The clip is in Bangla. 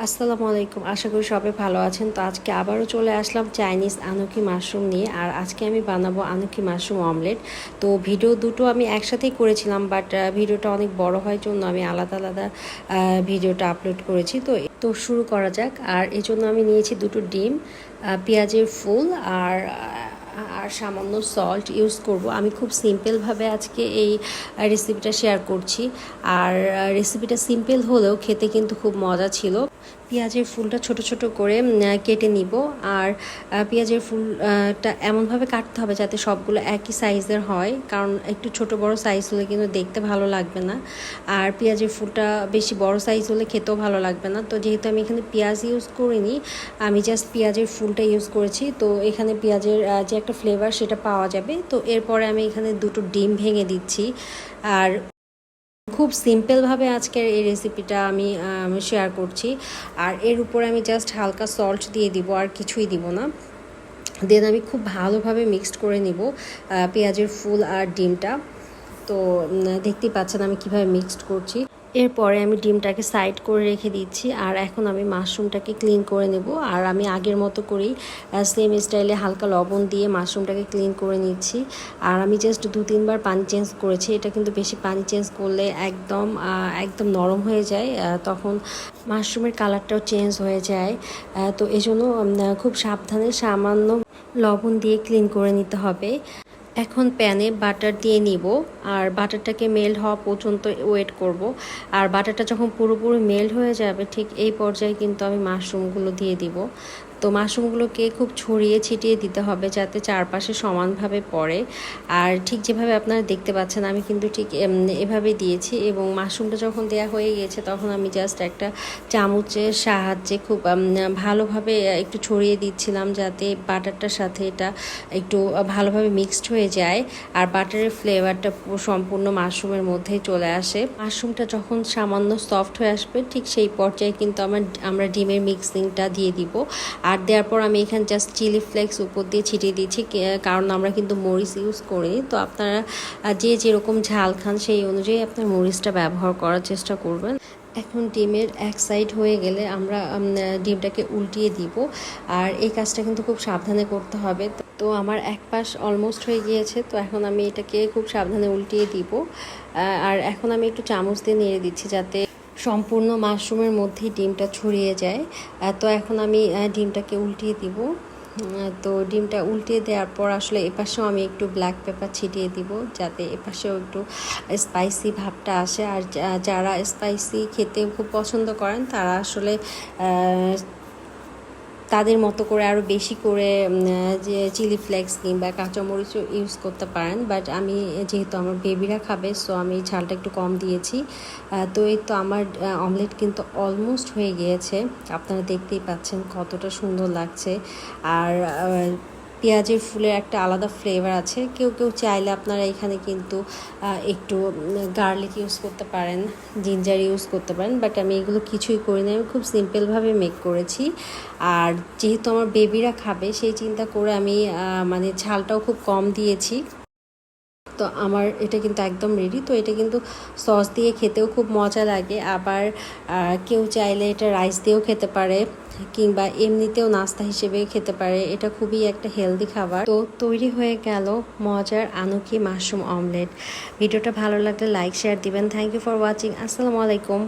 আসসালামু আলাইকুম, আশা করি সবাই ভালো আছেন। তো আজকে আবারও চলে আসলাম চাইনিজ আনুকি মাশরুম নিয়ে। আর আজকে আমি বানাবো আনুকি মাশরুম অমলেট। তো ভিডিও দুটো আমি একসাথেই করেছিলাম, বাট ভিডিওটা অনেক বড় হয় জন্য আমি আলাদা আলাদা ভিডিওটা আপলোড করেছি। তো শুরু করা যাক। আর এই জন্য আমি নিয়েছি দুটো ডিম, পেঁয়াজের ফুল আর আর সামান্য সল্ট ইউজ করব। আমি খুব সিম্পলভাবে আজকে এই রেসিপিটা শেয়ার করছি। আর রেসিপিটা সিম্পল হলেও খেতে কিন্তু খুব মজা ছিল। পেঁয়াজের ফুলটা ছোট ছোট করে কেটে নিব। আর পেঁয়াজের ফুলটা এমনভাবে কাটতে হবে যাতে সবগুলো একই সাইজের হয়, কারণ একটু ছোট বড় সাইজ হলে কিন্তু দেখতে ভালো লাগবে না। আর পেঁয়াজের ফুলটা বেশি বড় সাইজ হলে খেতেও ভালো লাগবে না। তো যেহেতু আমি এখানে পেঁয়াজ ইউজ করিনি, আমি জাস্ট পেঁয়াজের ফুলটা ইউজ করেছি, তো এখানে পেঁয়াজের যে একটা ফ্লেভার সেটা পাওয়া যাবে। তো এরপরে আমি এখানে দুটো ডিম ভেঙে দিচ্ছি। আর খুব সিম্পলভাবে আজকের এই রেসিপিটা আমি শেয়ার করছি। আর এর উপরে আমি জাস্ট হালকা সল্ট দিয়ে দিব, আর কিছুই দিব না। দেন আমি খুব ভালোভাবে মিক্সড করে নিব পেঁয়াজের ফুল আর ডিমটা। তো দেখতেই পাচ্ছেন আমি কিভাবে মিক্সড করছি। এরপরে আমি ডিমটাকে সাইড করে রেখে দিচ্ছি। আর এখন আমি মাশরুমটাকে ক্লিন করে নেব। আর আমি আগের মতো করেই সেম স্টাইলে হালকা লবণ দিয়ে মাশরুমটাকে ক্লিন করে নিচ্ছি। আর আমি জাস্ট 2-3 বার পানি চেঞ্জ করেছি। এটা কিন্তু বেশি পানি চেঞ্জ করলে একদম একদম নরম হয়ে যায়, তখন মাশরুমের কালারটাও চেঞ্জ হয়ে যায়। তো এই জন্য খুব সাবধানে সামান্য লবণ দিয়ে ক্লিন করে নিতে হবে। এখন প্যানে বাটার দিয়ে নিব। আর বাটারটাকে মেল্ট হওয়া পর্যন্ত ওয়েট করব। আর বাটারটা যখন পুরোপুরি মেল্ট হয়ে যাবে, ঠিক এই পর্যায়ে কিন্তু আমি মাশরুমগুলো দিয়ে দিব। তো মাশরুমগুলোকে খুব ছড়িয়ে ছিটিয়ে দিতে হবে যাতে চারপাশে সমানভাবে পড়ে। আর ঠিক যেভাবে আপনারা দেখতে পাচ্ছেন আমি কিন্তু ঠিক এভাবে দিয়েছি। এবং মাশরুমটা যখন দেয়া হয়ে গেছে তখন আমি জাস্ট একটা চামচের সাহায্যে খুব ভালোভাবে একটু ছড়িয়ে দিচ্ছিলাম যাতে বাটারটার সাথে এটা একটু ভালোভাবে মিক্সড হয়ে যায় আর বাটারের ফ্লেভারটা সম্পূর্ণ মাশরুমের মধ্যেই চলে আসে। মাশরুমটা যখন সামান্য সফট হয়ে আসবে ঠিক সেই পর্যায়ে কিন্তু আমরা ডিমের মিক্সিংটা দিয়ে দিব। আর দেওয়ার পর আমি এখানে জাস্ট চিলি ফ্লেক্স উপর দিয়ে ছিটিয়ে দিচ্ছি, কারণ আমরা কিন্তু মরিচ ইউজ করিনি। তো আপনারা যে যেরকম ঝাল খান সেই অনুযায়ী আপনার মরিচটা ব্যবহার করার চেষ্টা করবেন। এখন ডিমের এক সাইড হয়ে গেলে আমরা ডিমটাকে উল্টিয়ে দিব। আর এই কাজটা কিন্তু খুব সাবধানে করতে হবে। তো আমার এক পাশ অলমোস্ট হয়ে গিয়েছে, তো এখন আমি এটাকে খুব সাবধানে উল্টিয়ে দিব। আর এখন আমি একটু চামচ দিয়ে নেড়ে দিচ্ছি যাতে সম্পূর্ণ মাশরুমের মধ্যেই ডিমটা ছড়িয়ে যায়। তো এখন আমি ডিমটাকে উল্টিয়ে দিব। তো ডিমটা উল্টিয়ে দেওয়ার পর আসলে এপাশেও আমি একটু ব্ল্যাক পেপার ছিটিয়ে দিব যাতে এপাশেও একটু স্পাইসি ভাবটা আসে। আর যারা স্পাইসি খেতে খুব পছন্দ করেন তারা আসলে তাদের মতো করে আরও বেশি করে যে চিলি ফ্লেক্স কিংবা কাঁচামরিচও ইউজ করতে পারেন। বাট আমি যেহেতু আমার বেবিরা খাবে, সো আমি ঝালটা একটু কম দিয়েছি। তো এই তো আমার অমলেট কিন্তু অলমোস্ট হয়ে গিয়েছে। আপনারা দেখতেই পাচ্ছেন কতটা সুন্দর লাগছে। আর পেঁয়াজের ফুলের একটা আলাদা ফ্লেভার আছে। কেউ কেউ চাইলে আপনারা এখানে কিন্তু একটু গার্লিক ইউজ করতে পারেন, জিঞ্জার ইউজ করতে পারেন, বাট আমি এগুলো কিছুই করি না। আমি খুব সিম্পলভাবে মেক করেছি। আর যেহেতু আমার বেবিরা খাবে সেই চিন্তা করে আমি মানে ঝালটাও খুব কম দিয়েছি। তো আমার এটা কিন্তু একদম রেডি। তো এটা কিন্তু সস দিয়ে খেতেও খুব মজা লাগে। আবার কেউ চাইলে এটা রাইস দিয়েও খেতে পারে কিংবা এমনিতেও নাস্তা হিসেবে খেতে পারে। এটা খুবই একটা হেলদি খাবার। তো তৈরি হয়ে গেল মজার আনুকি মাশরুম অমলেট। ভিডিওটা ভালো লাগলে লাইক শেয়ার দিবেন। Thank you for watching. আসসালামু আলাইকুম।